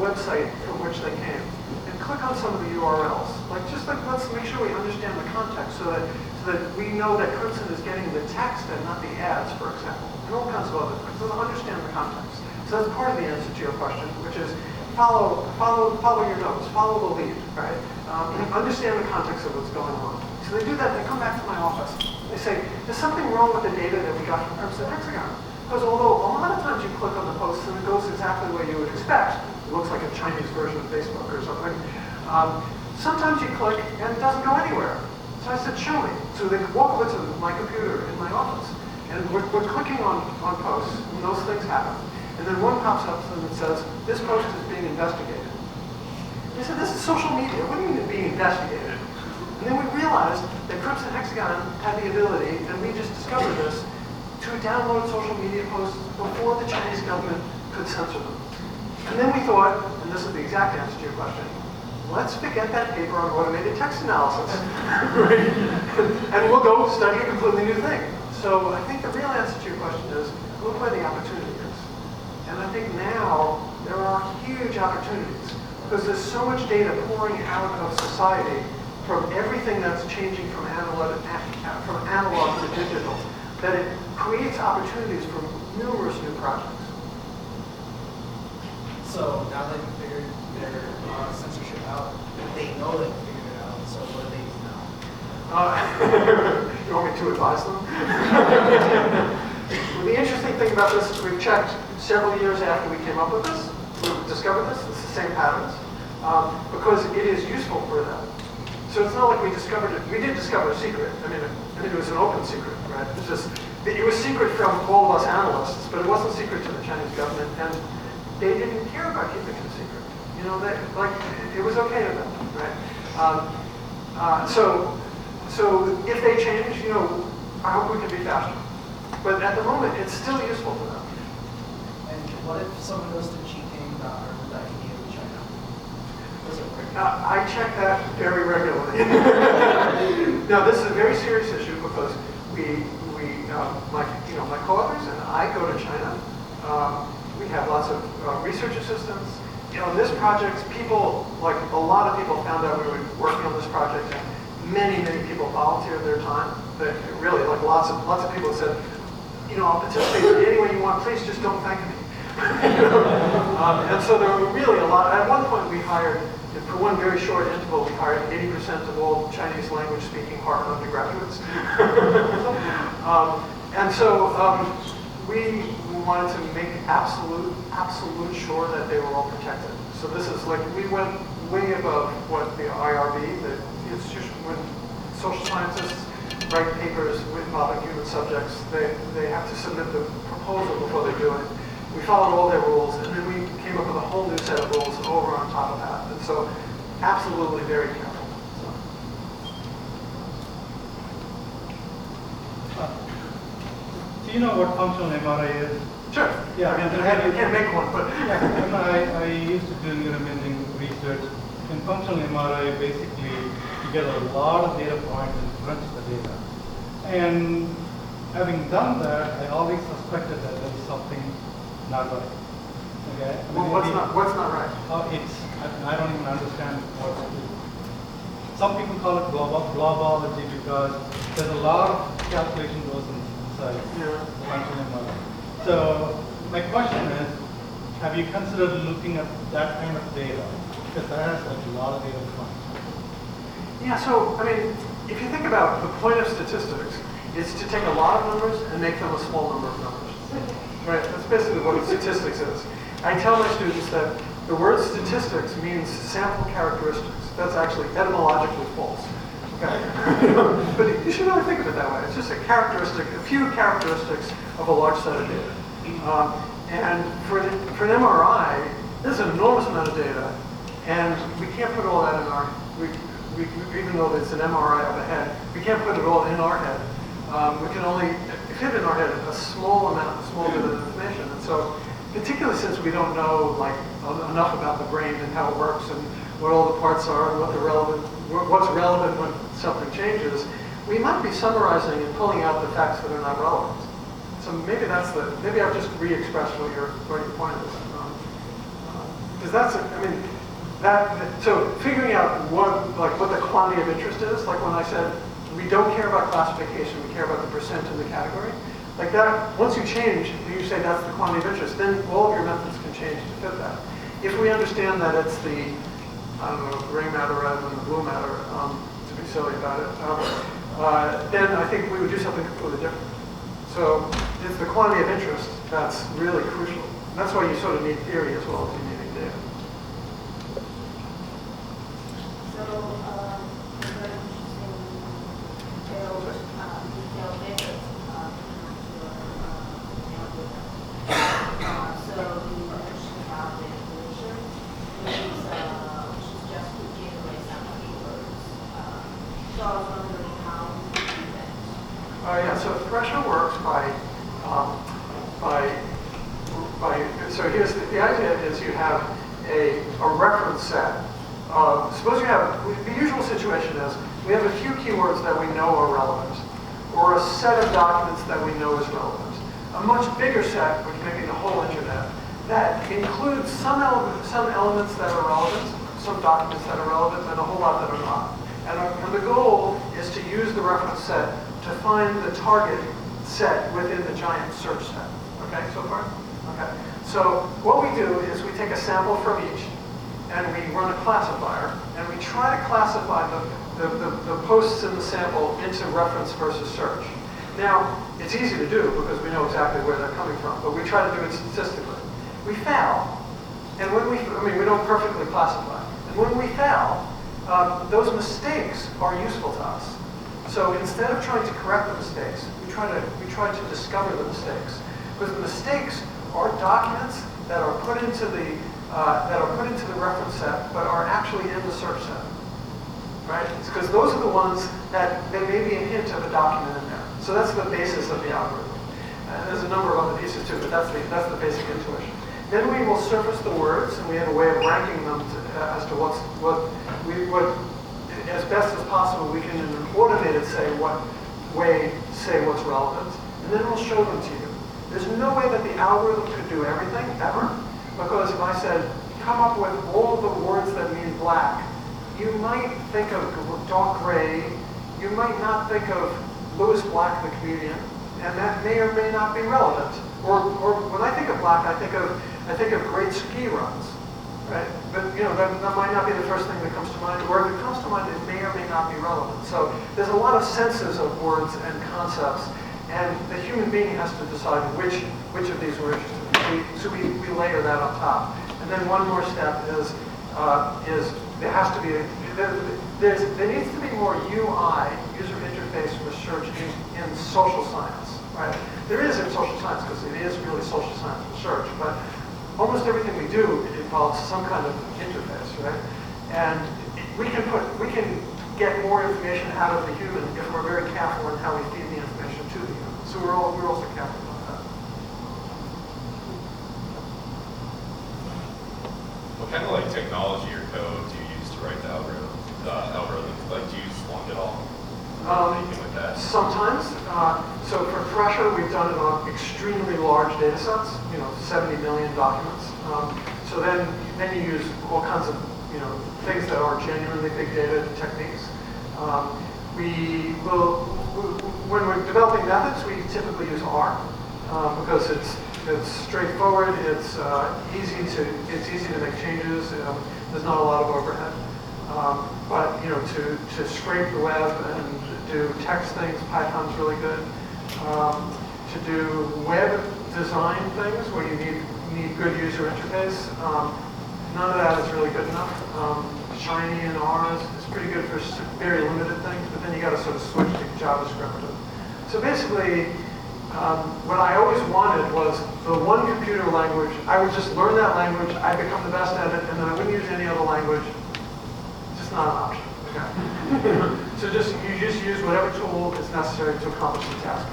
website from which they came and click on some of the URLs. Let's make sure we understand the context so that we know that Crimson is getting the text and not the ads, for example, and all kinds of other things. So to understand the context. So that's part of the answer to your question, which is follow your nose, follow the lead, right? Understand the context of what's going on. So they do that, they come back to my office. They say, there's something wrong with the data that we got from Crimson Hexagon. Because although a lot of times you click on the post and it goes exactly the way you would expect, it looks like a Chinese version of Facebook or something, sometimes you click and it doesn't go anywhere. So I said, show me. So they walk over to my computer in my office. And we're clicking on posts, and those things happen. And then one pops up and it says, this post is being investigated. They said, this is social media. What do you mean being investigated? And then we realized that Crimson Hexagon had the ability, and we just discovered this, to download social media posts before the Chinese government could censor them. And then we thought, and this is the exact answer to your question, let's forget that paper on automated text analysis. Right? And we'll go study a completely new thing. So I think the real answer to your question is, look where the opportunity is. And I think now there are huge opportunities because there's so much data pouring out of society from everything that's changing from analog to digital, that it creates opportunities for numerous new projects. So now that you've figured their censorship out, they know they figured it out, so what do they do now? You want me to advise them? Well, the interesting thing about this is we've checked several years after we came up with this. We've discovered this. It's the same patterns. Because it is useful for them. So it's not like we discovered it. We did discover a secret. I mean, it was an open secret, right? It was secret from all of us analysts, but it wasn't secret to the Chinese government, and they didn't care about keeping it a secret. You know, it was okay to them, right? So if they change, you know, I hope we can be faster. But at the moment, it's still useful to them. And what if someone goes to gking.org.edu in China? Does it work? I check that very regularly. Now, this is a very serious issue because my co-authors and I go to China. We have lots of research assistants. You know, this project, a lot of people found out we were working on this project, and many people volunteered their time. But really, lots of people said, you know, I'll participate any way you want. Please just don't thank me. And so there were really a lot. At one point, we hired, for one very short interval, we hired 80% of all Chinese language speaking Harvard undergraduates. And so we wanted to make absolute sure that they were all protected. So this is we went way above what the IRB, the institution, when social scientists write papers involving human subjects, they have to submit the proposal before they do it. We followed all their rules, and then we came up with a whole new set of rules over on top of that. And so, absolutely very careful. Do you know what functional MRI is? Sure. Yeah, I mean, you can't make one, but yeah, I used to do neuroimaging research. In functional MRI, basically, you get a lot of data points and crunch the data. And having done that, I always suspected that there was something not right. Okay. Well, what's not right? I don't even understand what it is. Some people call it globology because there's a lot of calculation goes inside functional MRI. So my question is, have you considered looking at that kind of data? Because that has a lot of data points. Yeah, so, I mean, if you think about the point of statistics, is to take a lot of numbers and make them a small number of numbers. Right? That's basically what statistics is. I tell my students that the word statistics means sample characteristics. That's actually etymologically false. Okay? But you should really think of it that way. It's just a few characteristics of a large set of data. And for an MRI, there's an enormous amount of data, and we can't put all that in our, even though it's an MRI of a head, we can't put it all in our head. We can only fit in our head a small bit of information. And so, particularly since we don't know enough about the brain and how it works and what all the parts are and what's relevant when something changes, we might be summarizing and pulling out the facts that are not relevant. So maybe I've just re-expressed what your point is. Because that's, so figuring out what the quantity of interest is, like when I said, we don't care about classification, we care about the percent in the category. Like that, once you change, you say that's the quantity of interest, then all of your methods can change to fit that. If we understand that it's the, I don't know, gray matter rather than the blue matter, to be silly about it, then I think we would do something completely different. So it's the quantity of interest that's really crucial. And that's why you sort of need theory as well as you need data. So, very interesting detailed methods so you mentioned about the equation, which is just to generate some keywords. So I was wondering how you do that. Yeah, so Thresher works so here's the idea is you have a reference set. Suppose you have, the usual situation is we have a few keywords that we know are relevant, or a set of documents that we know is relevant. A much bigger set, which may be the whole internet, that includes some elements that are relevant, some documents that are relevant, and a whole lot that are not. And the goal is to use the reference set to find the target set within the giant search set. Okay, so far? Okay. So what we do is we take a sample from each, and we run a classifier, and we try to classify the posts in the sample into reference versus search. Now, it's easy to do because we know exactly where they're coming from, but we try to do it statistically. We fail, and when we don't perfectly classify. And when we fail, those mistakes are useful to us. So instead of trying to correct the mistakes, we try to discover the mistakes. Because the mistakes are documents that are put into the reference set, but are actually in the search set. Right? It's because those are the ones that there may be a hint of a document in there. So that's the basis of the algorithm. There's a number of other pieces too, but that's the basic intuition. Then we will surface the words, and we have a way of ranking them as to what as best as possible we can in an automated say what's relevant, and then we'll show them to you. There's no way that the algorithm could do everything ever, because if I said come up with all the words that mean black, you might think of dark gray, you might not think of Louis Black, the comedian, and that may or may not be relevant. Or when I think of black, I think of great ski runs, right? But that might not be the first thing that comes to mind. Or if it comes to mind, it may or may not be relevant. So there's a lot of senses of words and concepts, and the human being has to decide which of these we're interested in. So we layer that on top. And then one more step is there has to be there needs to be more UI, user interface research in social science, right? There is in social science because it is really social science research, but almost everything we do involves some kind of interface, right? And we can get more information out of the human if we're very careful in how we feed the information to the human. So we're also careful about that. What kind of technology or code do you use to write the algorithms? Like, do you use Splunk at all? Anything with that? Sometimes. So for Thresher, we've done it on extremely large data sets, 70 million documents. So then you use all kinds of things that are genuinely big data techniques. When we're developing methods, we typically use R because it's straightforward. It's easy to make changes. There's not a lot of overhead. But to scrape the web and do text things, Python's really good. To do web design things where you need good user interface, none of that is really good enough. Shiny and R is pretty good for very limited things, but then you got to sort of switch to JavaScript. So basically, what I always wanted was the one computer language. I would just learn that language, I'd become the best at it, and then I wouldn't use any other language. It's not an option. Okay. So you just use whatever tool is necessary to accomplish the task.